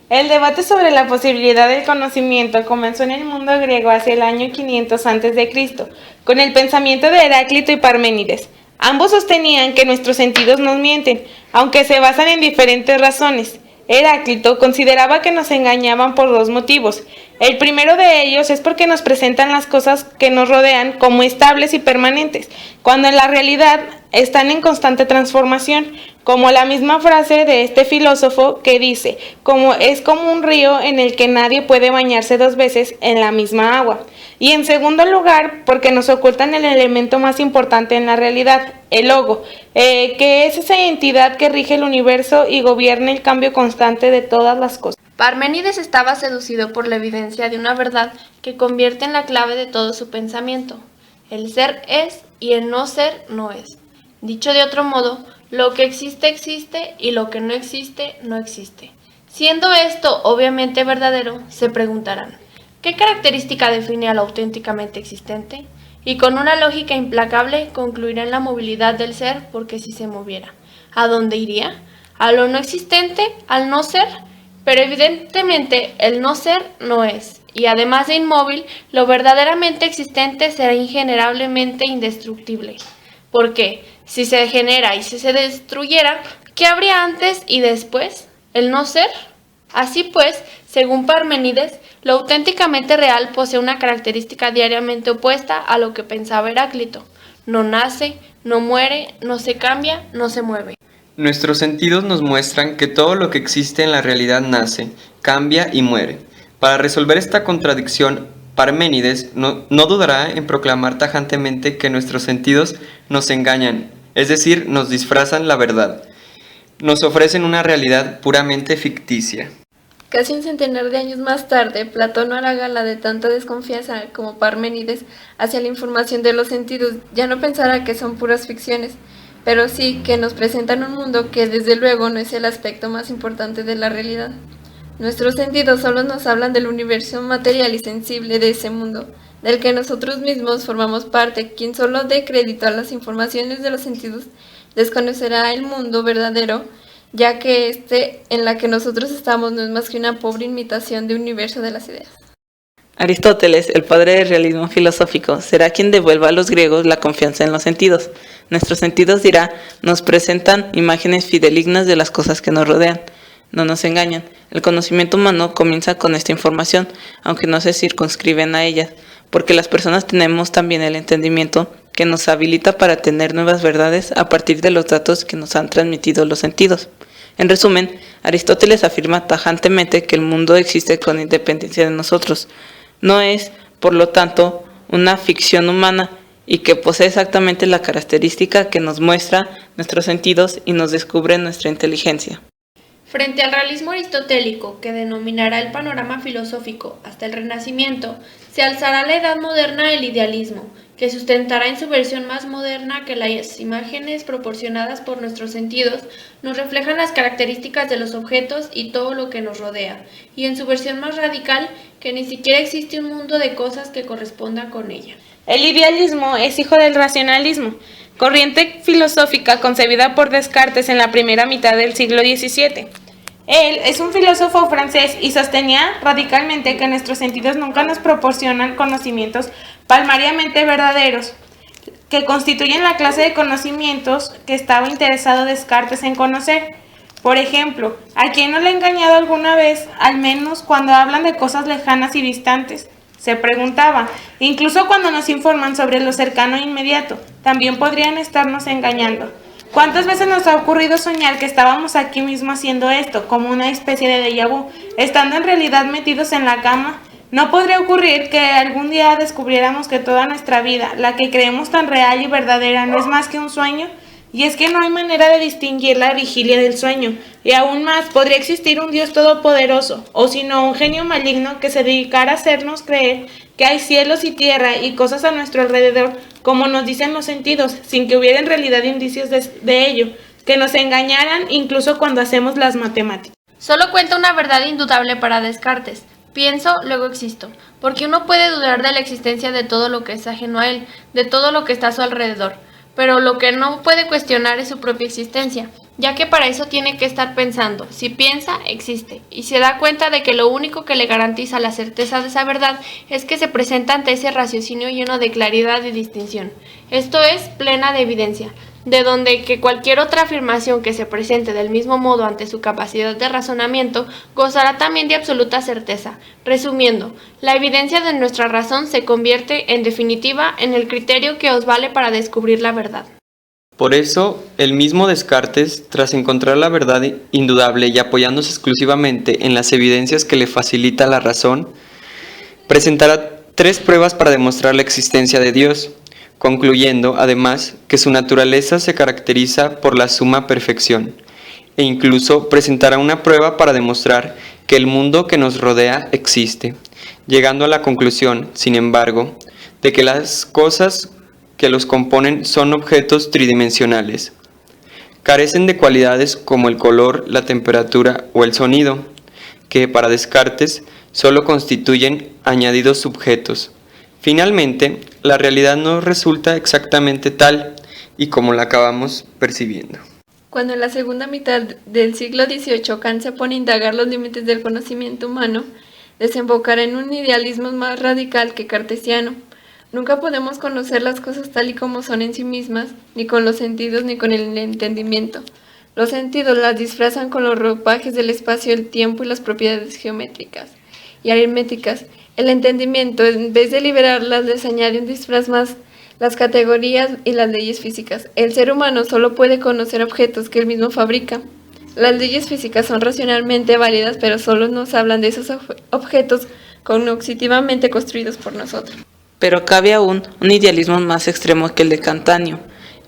El debate sobre la posibilidad del conocimiento comenzó en el mundo griego hacia el año 500 a.C., con el pensamiento de Heráclito y Parménides. Ambos sostenían que nuestros sentidos nos mienten, aunque se basan en diferentes razones. Heráclito consideraba que nos engañaban por dos motivos. El primero de ellos es porque nos presentan las cosas que nos rodean como estables y permanentes, cuando en la realidad están en constante transformación, como la misma frase de este filósofo que dice, es como un río en el que nadie puede bañarse dos veces en la misma agua. Y en segundo lugar, porque nos ocultan el elemento más importante en la realidad, el logo, que es esa entidad que rige el universo y gobierna el cambio constante de todas las cosas. Parménides estaba seducido por la evidencia de una verdad que convierte en la clave de todo su pensamiento. El ser es y el no ser no es. Dicho de otro modo, lo que existe existe y lo que no existe no existe. Siendo esto obviamente verdadero, se preguntarán, ¿qué característica define a lo auténticamente existente? Y con una lógica implacable concluirá en la movilidad del ser, porque si se moviera, ¿a dónde iría? ¿A lo no existente? ¿Al no ser? Pero evidentemente el no ser no es, y además de inmóvil, lo verdaderamente existente será ingenerablemente indestructible. Porque si se genera y si se destruyera, ¿qué habría antes y después? ¿El no ser? Así pues, según Parménides, lo auténticamente real posee una característica diariamente opuesta a lo que pensaba Heráclito. No nace, no muere, no se cambia, no se mueve. Nuestros sentidos nos muestran que todo lo que existe en la realidad nace, cambia y muere. Para resolver esta contradicción, Parménides no dudará en proclamar tajantemente que nuestros sentidos nos engañan, es decir, nos disfrazan la verdad. Nos ofrecen una realidad puramente ficticia. Casi un centenar de años más tarde, Platón no hará gala de tanta desconfianza como Parménides hacia la información de los sentidos. Ya no pensará que son puras ficciones, pero sí que nos presentan un mundo que desde luego no es el aspecto más importante de la realidad. Nuestros sentidos solo nos hablan del universo material y sensible de ese mundo, del que nosotros mismos formamos parte. Quien solo dé crédito a las informaciones de los sentidos desconocerá el mundo verdadero, ya que este en la que nosotros estamos no es más que una pobre imitación del universo de las ideas. Aristóteles, el padre del realismo filosófico, será quien devuelva a los griegos la confianza en los sentidos. Nuestros sentidos, dirá, nos presentan imágenes fidelignas de las cosas que nos rodean. No nos engañan. El conocimiento humano comienza con esta información, aunque no se circunscriben a ellas, porque las personas tenemos también el entendimiento que nos habilita para tener nuevas verdades a partir de los datos que nos han transmitido los sentidos. En resumen, Aristóteles afirma tajantemente que el mundo existe con independencia de nosotros. No es, por lo tanto, una ficción humana y que posee exactamente la característica que nos muestra nuestros sentidos y nos descubre nuestra inteligencia. Frente al realismo aristotélico, que denominará el panorama filosófico hasta el Renacimiento, se alzará la Edad Moderna el idealismo, que sustentará en su versión más moderna que las imágenes proporcionadas por nuestros sentidos nos reflejan las características de los objetos y todo lo que nos rodea, y en su versión más radical, que ni siquiera existe un mundo de cosas que corresponda con ella. El idealismo es hijo del racionalismo, corriente filosófica concebida por Descartes en la primera mitad del siglo XVII. Él es un filósofo francés y sostenía radicalmente que nuestros sentidos nunca nos proporcionan conocimientos palmariamente verdaderos, que constituyen la clase de conocimientos que estaba interesado Descartes en conocer. Por ejemplo, ¿a quién no le ha engañado alguna vez, al menos cuando hablan de cosas lejanas y distantes? Se preguntaba, incluso cuando nos informan sobre lo cercano e inmediato, también podrían estarnos engañando. ¿Cuántas veces nos ha ocurrido soñar que estábamos aquí mismo haciendo esto, como una especie de déjà vu, estando en realidad metidos en la cama? ¿No podría ocurrir que algún día descubriéramos que toda nuestra vida, la que creemos tan real y verdadera, no es más que un sueño? Y es que no hay manera de distinguir la vigilia del sueño, y aún más podría existir un Dios todopoderoso, o si no un genio maligno que se dedicara a hacernos creer que hay cielos y tierra y cosas a nuestro alrededor, como nos dicen los sentidos, sin que hubiera en realidad indicios de ello, que nos engañaran incluso cuando hacemos las matemáticas. Solo cuenta una verdad indudable para Descartes: pienso, luego existo, porque uno puede dudar de la existencia de todo lo que es ajeno a él, de todo lo que está a su alrededor, pero lo que no puede cuestionar es su propia existencia. ya que para eso tiene que estar pensando. Si piensa, existe, y se da cuenta de que lo único que le garantiza la certeza de esa verdad es que se presenta ante ese raciocinio lleno de claridad y distinción. Esto es plena de evidencia, de donde que cualquier otra afirmación que se presente del mismo modo ante su capacidad de razonamiento gozará también de absoluta certeza. Resumiendo, la evidencia de nuestra razón se convierte, en definitiva, en el criterio que os vale para descubrir la verdad. Por eso, el mismo Descartes, tras encontrar la verdad indudable y apoyándose exclusivamente en las evidencias que le facilita la razón, presentará 3 pruebas para demostrar la existencia de Dios, concluyendo, además, que su naturaleza se caracteriza por la suma perfección, e incluso presentará una prueba para demostrar que el mundo que nos rodea existe, llegando a la conclusión, sin embargo, de que las cosas que los componen son objetos tridimensionales. Carecen de cualidades como el color, la temperatura o el sonido, que para Descartes solo constituyen añadidos subjetos. Finalmente, la realidad no resulta exactamente tal y como la acabamos percibiendo. Cuando en la segunda mitad del siglo XVIII Kant se pone a indagar los límites del conocimiento humano, desembocará en un idealismo más radical que cartesiano. Nunca podemos conocer las cosas tal y como son en sí mismas, ni con los sentidos ni con el entendimiento. Los sentidos las disfrazan con los ropajes del espacio, el tiempo y las propiedades geométricas y aritméticas. El entendimiento, en vez de liberarlas, les añade un disfraz más, las categorías y las leyes físicas. El ser humano solo puede conocer objetos que él mismo fabrica. Las leyes físicas son racionalmente válidas, pero solo nos hablan de esos objetos cognitivamente construidos por nosotros. Pero cabe aún un idealismo más extremo que el de Kantáneo,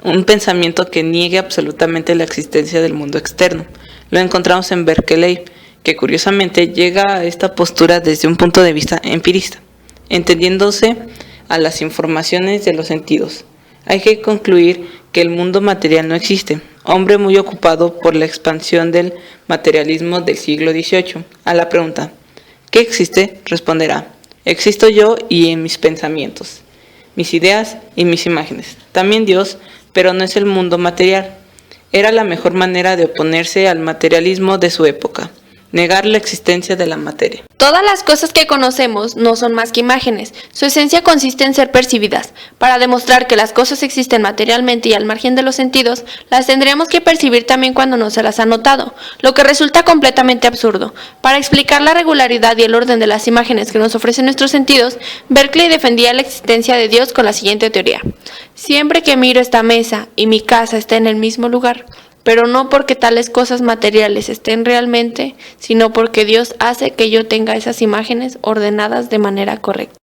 un pensamiento que niegue absolutamente la existencia del mundo externo. Lo encontramos en Berkeley, que curiosamente llega a esta postura desde un punto de vista empirista, entendiéndose a las informaciones de los sentidos. Hay que concluir que el mundo material no existe. Hombre muy ocupado por la expansión del materialismo del siglo XVIII. A la pregunta, ¿qué existe?, responderá: existo yo y en mis pensamientos, mis ideas y mis imágenes. También Dios, pero no es el mundo material. Era la mejor manera de oponerse al materialismo de su época, negar la existencia de la materia. Todas las cosas que conocemos no son más que imágenes. Su esencia consiste en ser percibidas. Para demostrar que las cosas existen materialmente y al margen de los sentidos, las tendremos que percibir también cuando no se las ha notado, lo que resulta completamente absurdo. Para explicar la regularidad y el orden de las imágenes que nos ofrecen nuestros sentidos, Berkeley defendía la existencia de Dios con la siguiente teoría: siempre que miro esta mesa y mi casa está en el mismo lugar, pero no porque tales cosas materiales estén realmente, sino porque Dios hace que yo tenga esas imágenes ordenadas de manera correcta.